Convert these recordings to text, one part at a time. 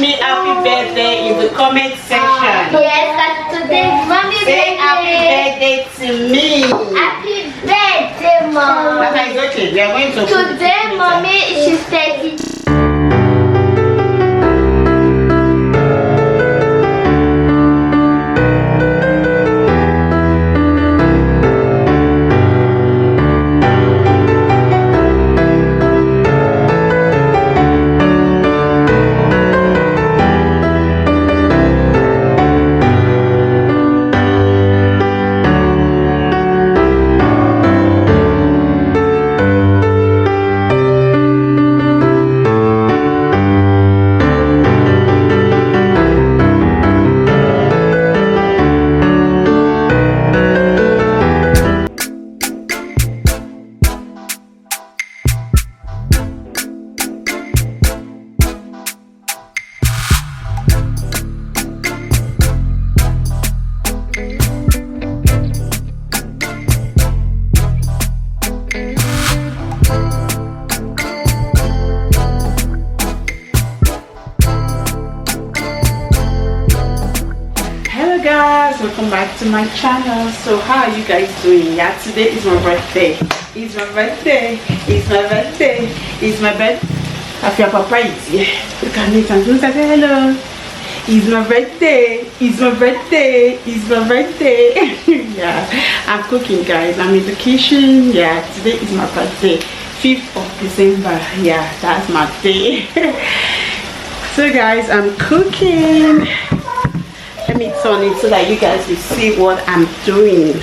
me happy birthday in the comment section. Yes, today mommy say happy birthday to me. Happy birthday, mom. That's okay. We are going to today, mommy, she's 30. Welcome back to my channel. So how are you guys doing? Yeah, today is my birthday. It's my birthday. It's my birthday. It's my birthday. I feel Papa is here. Look at me and say hello. It's my birthday. It's my birthday. It's my birthday. Yeah, I'm cooking, guys. I'm in the kitchen. Yeah, today is my birthday, 5th of December. Yeah, that's my day. So guys, I'm cooking. Let me turn it so that you guys will see what I'm doing.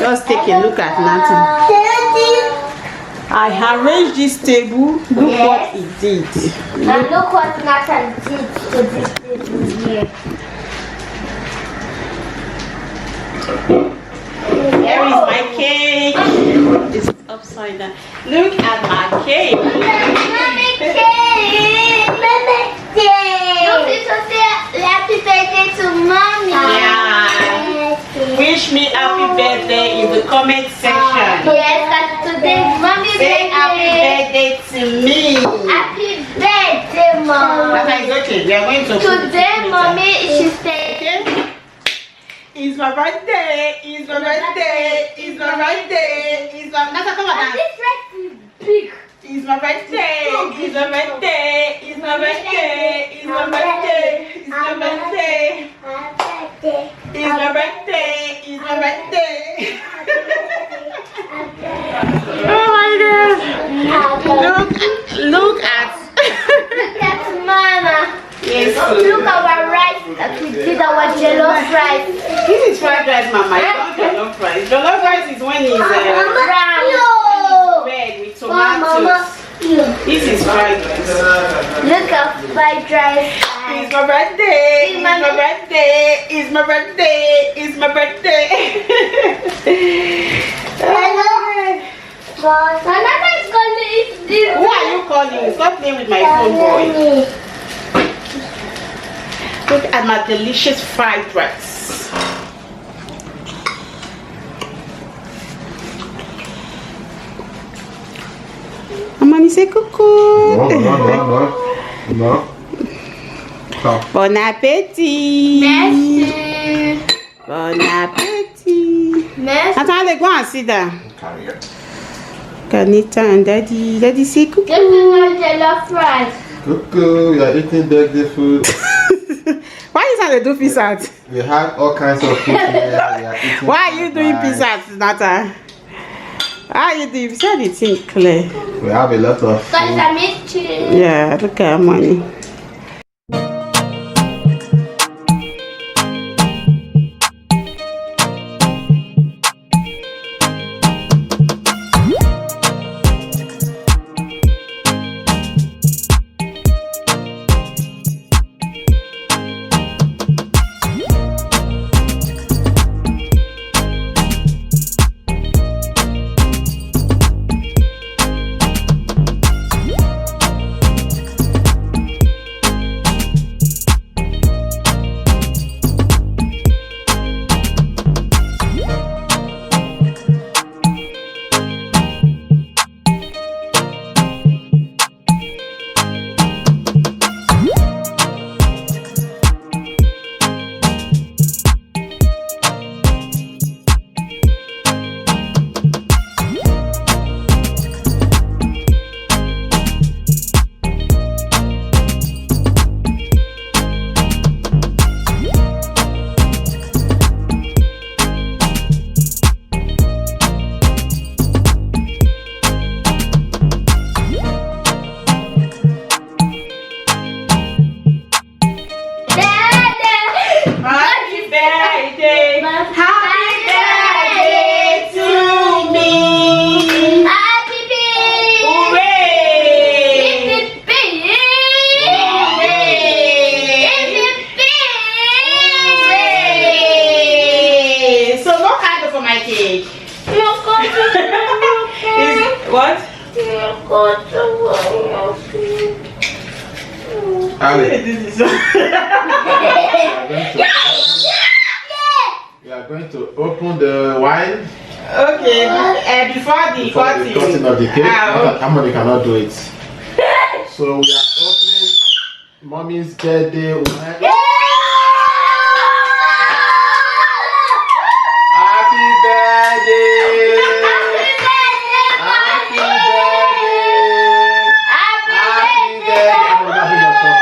Just take a look at Nathan. I arranged this table. Look what he did. Now look what Nathan did to this table here. Here is my cake. It's upside down. Look at my cake. Mommy cake. Mommy cake. Don't forget to say happy birthday to mommy. Yeah. Wish me happy birthday in the comment section. Yes, today mommy say happy birthday to me. Happy birthday, mom. That's okay. We are going to today, mommy, she's 30. It's my birthday. It's my birthday. It's my birthday. It's my birthday. Come on. This rice is big. It's my birthday. It's my birthday. It's my birthday. It's my birthday. It's my birthday. It's my birthday. It's my birthday. Oh my God! Look at Mama. Yes. Look at our rice that we did, our jollof rice. This is fried rice, Mama. It's not jollof rice. Jollof rice is when it's brown. Red with tomatoes. This is fried rice. Look at fried rice. It's my birthday. It's my birthday. It's my birthday. It's my birthday. Another is calling. Who are you calling? Stop playing with my phone, boy. Look at my delicious fried rice. Mamani, say coucou. No. Bon appétit. Merci. Bon appétit. Merci. Attends, go and sit down. Come here. Kanita and Daddy. Daddy, say coucou. This is not jollof rice. Cuckoo, you are eating dirty food. Why you trying to do pizza? We have all kinds of food here. We are eating. Why are you doing pizza, Nata? How are you doing? You said it's in clear. We have a lot of food. Yeah, look at money. What? Ali, This is we are going to open the wine okay. Before the cutting of the cake. okay. Somebody cannot do it. So we are opening mommy's birthday wine. Happy birthday! Happy birthday! Happy birthday! I'm gonna bring your cup.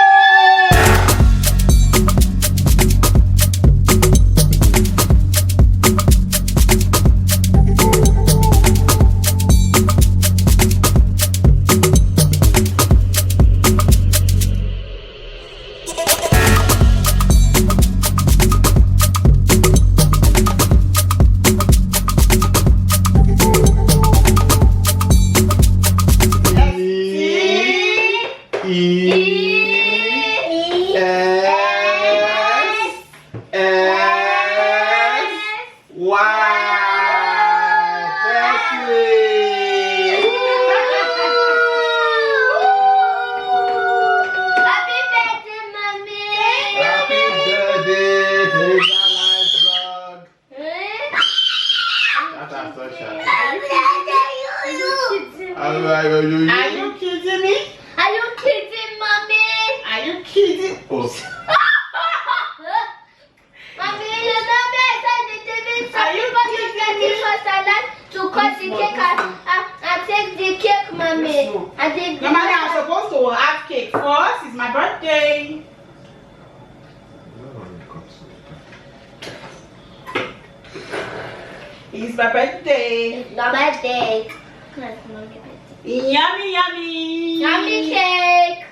Are you kidding me? Are you kidding, mommy? Are you kidding? Oh. Mommy, you know me. I said the TV. Are you Some people get it for salad to cut the cake and take the cake, mommy. And the Normally I'm supposed to have cake first. It's my birthday. It's my birthday. It's not my day. Yummy, yummy. Yummy cake.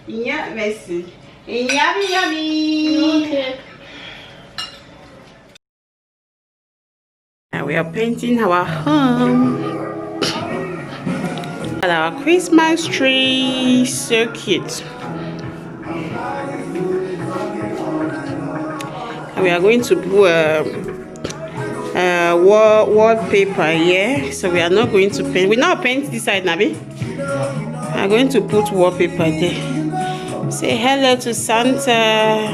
Yeah, merci. Yummy, yummy. Okay. And we are painting our home. And our Christmas tree, so cute. And we are going to put wallpaper here, so we are not going to paint. We now paint this side, Nabi. We are going to put wallpaper there. Say hello to Santa.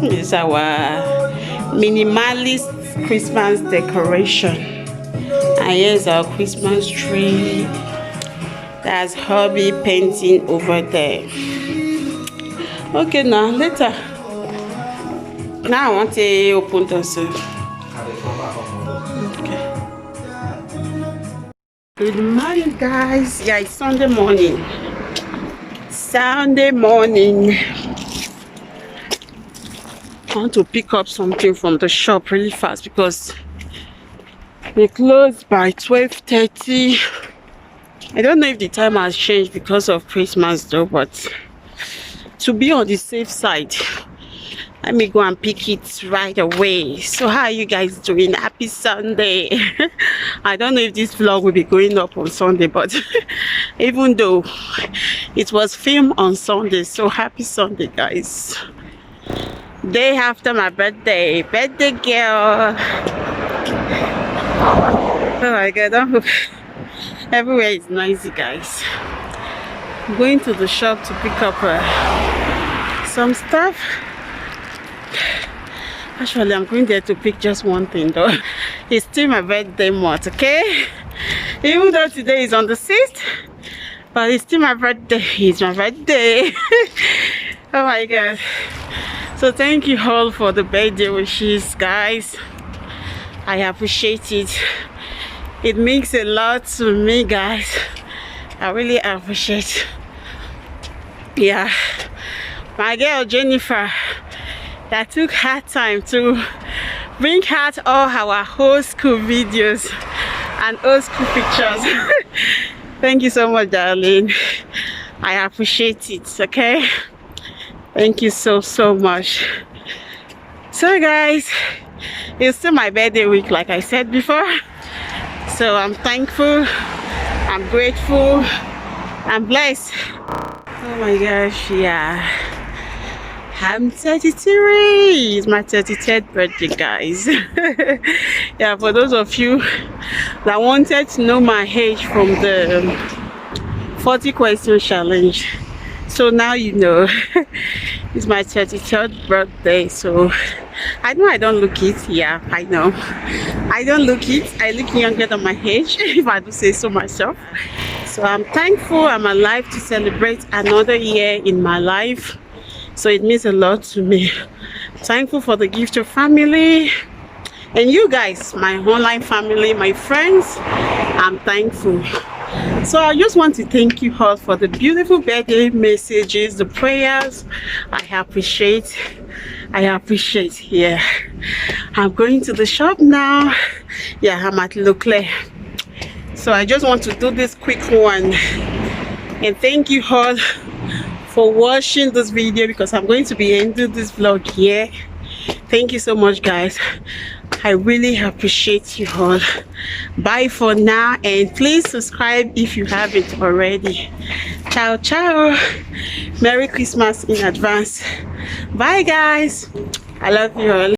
This is our minimalist Christmas decoration, and here's our Christmas tree. That's hubby painting over there. Okay, now later. Now I want to open this. Okay. Good morning, guys. Yeah, it's Sunday morning. Sunday morning. I want to pick up something from the shop really fast because they close by 12:30. I don't know if the time has changed because of Christmas though, but to be on the safe side, let me go and pick it right away. So how are you guys doing? Happy Sunday. I don't know if this vlog will be going up on Sunday, but even though it was filmed on Sunday, so happy Sunday guys. Day after my birthday girl. Oh my god, everywhere is noisy guys. I'm going to the shop to pick up some stuff. Actually, I'm going there to pick just one thing though. It's still my birthday month, okay? Even though today is on the 6th, but it's still my birthday. It's my birthday. Oh my god. So thank you all for the birthday wishes, guys. I appreciate it. It means a lot to me, guys. I really appreciate. Yeah, my girl Jennifer, that took her time to bring out all our old school videos and old school pictures. Thank you so much, darling. I appreciate it, okay? Thank you so much. So guys, it's still my birthday week like I said before, so I'm thankful, I'm grateful, I'm blessed. Oh my gosh, yeah, I'm 33. It's my 33rd birthday, guys. Yeah, for those of you that wanted to know my age from the 40 question challenge, so now you know. It's my 33rd birthday, so I know I don't look it. Yeah, I know I don't look it. I look younger than my age, if I do say so myself. So I'm thankful I'm alive to celebrate another year in my life. So it means a lot to me. Thankful for the gift of family and you guys, my online family, my friends. I'm thankful. So I just want to thank you all for the beautiful birthday messages, the prayers. I appreciate. Yeah, I'm going to the shop now. Yeah, I'm at Leclerc. So I just want to do this quick one and thank you all for watching this video, because I'm going to be ending this vlog here. Thank you so much, guys. I really appreciate you all. Bye for now, and please subscribe if you haven't already. Ciao ciao. Merry Christmas in advance. Bye guys. I love you all.